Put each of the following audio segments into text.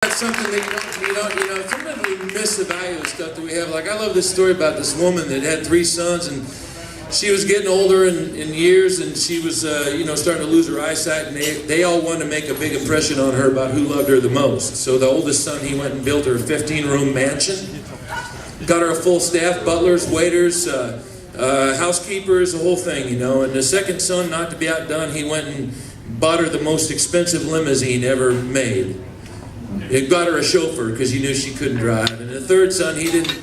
That's something that sometimes we miss the value of stuff that we have. Like, I love this story about this woman that had 3 sons, and she was getting older in years, and she was, starting to lose her eyesight, and they all wanted to make a big impression on her about who loved her the most. So the oldest son, he went and built her a 15-room mansion, got her a full staff, butlers, waiters, housekeepers, the whole thing, And the second son, not to be outdone, he went and bought her the most expensive limousine ever made. He got her a chauffeur because he knew she couldn't drive. And the third son, he didn't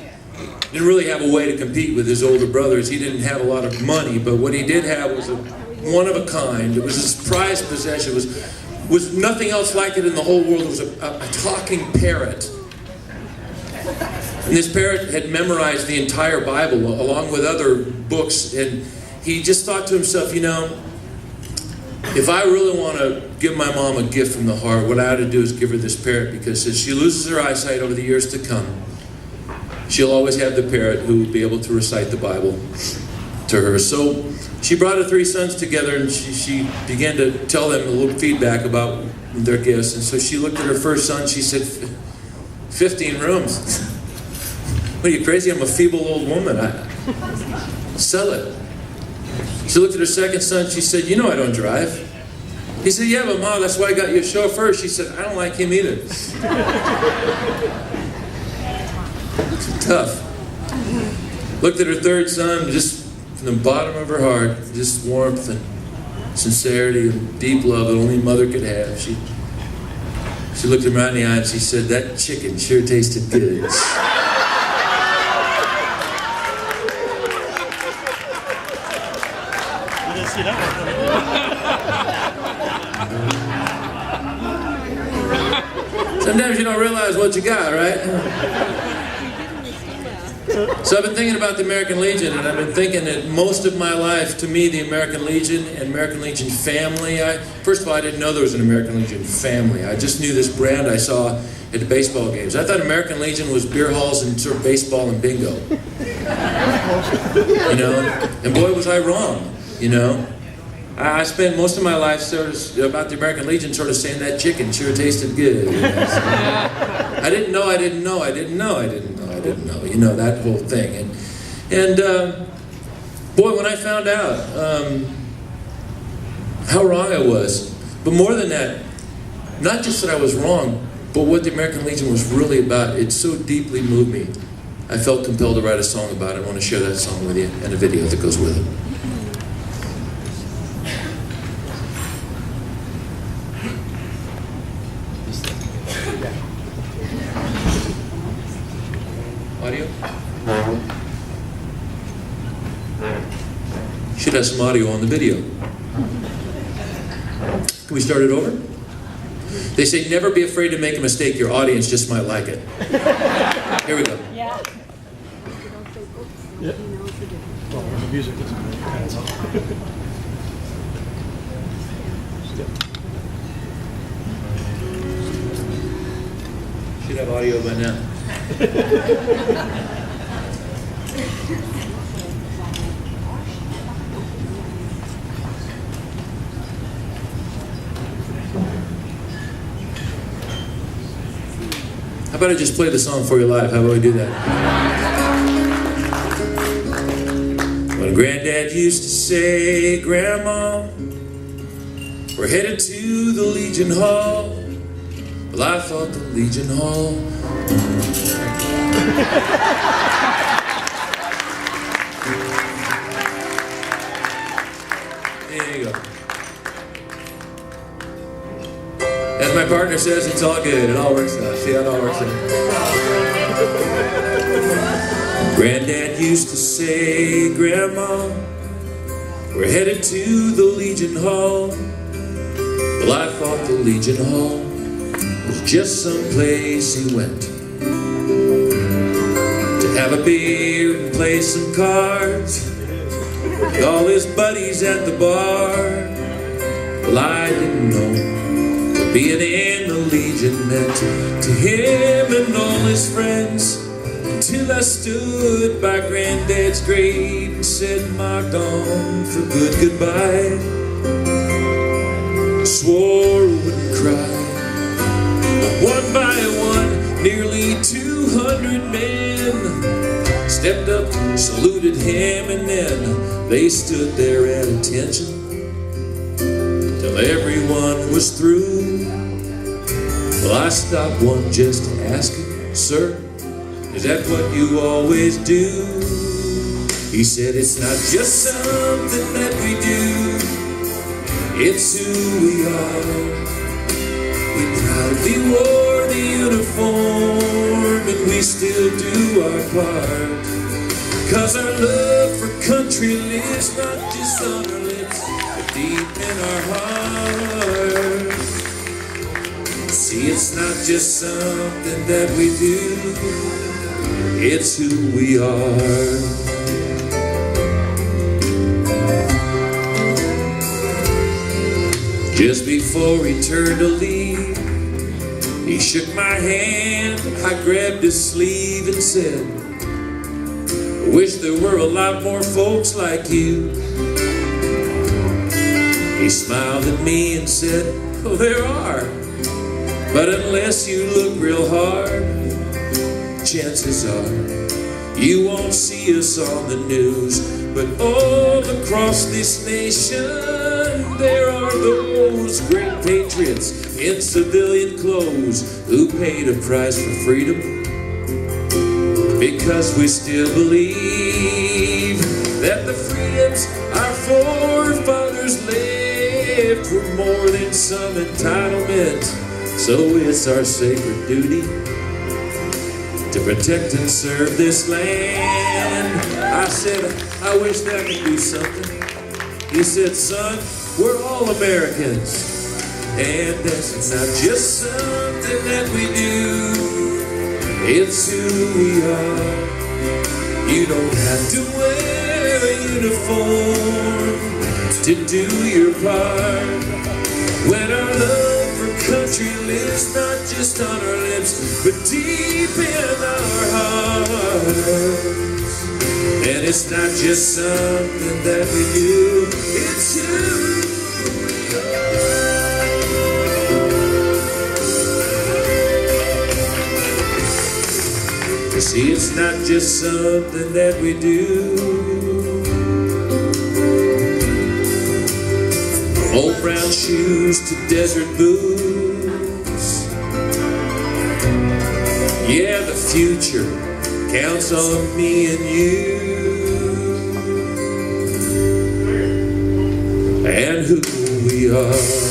really have a way to compete with his older brothers. He didn't have a lot of money, but what he did have was a one of a kind. It was his prized possession. It was nothing else like it in the whole world. It was a talking parrot. And this parrot had memorized the entire Bible along with other books, and he just thought to himself, if I really want to give my mom a gift from the heart, what I ought to do is give her this parrot, because as she loses her eyesight over the years to come, she'll always have the parrot who will be able to recite the Bible to her. So she brought her 3 sons together, and she began to tell them a little feedback about their gifts. And so she looked at her first son, she said, 15 rooms. What, are you crazy? I'm a feeble old woman. Sell it. She looked at her second son, she said, I don't drive. He said, yeah, but Mom, that's why I got you a chauffeur. She said, I don't like him either. It's tough. Looked at her third son, just from the bottom of her heart, just warmth and sincerity and deep love that only a mother could have. She looked him right in the eye and she said, that chicken sure tasted good. Sometimes you don't realize what you got, right? So I've been thinking about the American Legion, and I've been thinking that most of my life, to me, the American Legion and American Legion family, first of all, I didn't know there was an American Legion family. I just knew this brand I saw at the baseball games. I thought American Legion was beer halls and sort of baseball and bingo. And boy, was I wrong, I spent most of my life sort of about the American Legion sort of saying that chicken sure tasted good. I didn't know, that whole thing. And boy, when I found out how wrong I was, but more than that, not just that I was wrong, but what the American Legion was really about, it so deeply moved me. I felt compelled to write a song about it. I want to share that song with you and a video that goes with it. Audio? Should have some audio on the video. Can we start it over? They say never be afraid to make a mistake. Your audience just might like it. Here we go. Yeah. Yeah. Well, the music should have audio by now. How about I just play the song for you live? How about we do that? When Granddad used to say, Grandma, we're headed to the Legion Hall. Well, I thought the Legion Hall. There you go. As my partner says, it's all good. It all works out. See how it all works out. Granddad used to say, Grandma, we're headed to the Legion Hall. Well, I thought the Legion Hall was just some place he went to have a beer and play some cards with all his buddies at the bar. Well, I didn't know what being in the Legion meant to him and all his friends, until I stood by Granddad's grave and said, marked on for good goodbye. Swore I wouldn't cry, but One by one, nearly 200 men stepped up, saluted him, and then they stood there at attention till everyone was through. Well, I stopped one just to ask him, "Sir, is that what you always do?" He said, "It's not just something that we do, it's who we are. We proudly wore the uniform and we still do our part. 'Cause our love for country lives not just on our lips, but deep in our hearts. See, it's not just something that we do, it's who we are." Just before he turned to leave, he shook my hand, I grabbed his sleeve and said, "I wish there were a lot more folks like you." He smiled at me and said, "Oh, there are, but unless you look real hard, chances are you won't see us on the news. But all across this nation, there are those great patriots in civilian clothes who paid a price for freedom, because we still believe that the freedoms our forefathers left were more than some entitlement. So it's our sacred duty to protect and serve this land." I said, "I wish that could be something." He said, "Son, we're all Americans, and that's not just something that we do, it's who we are. You don't have to wear a uniform to do your part. When our love for country lives not just on our lips, but deep in our hearts. And it's not just something that we do, it's who we are." You see, it's not just something that we do. From old brown shoes to desert boots, yeah, the future counts on me and you. And who we are.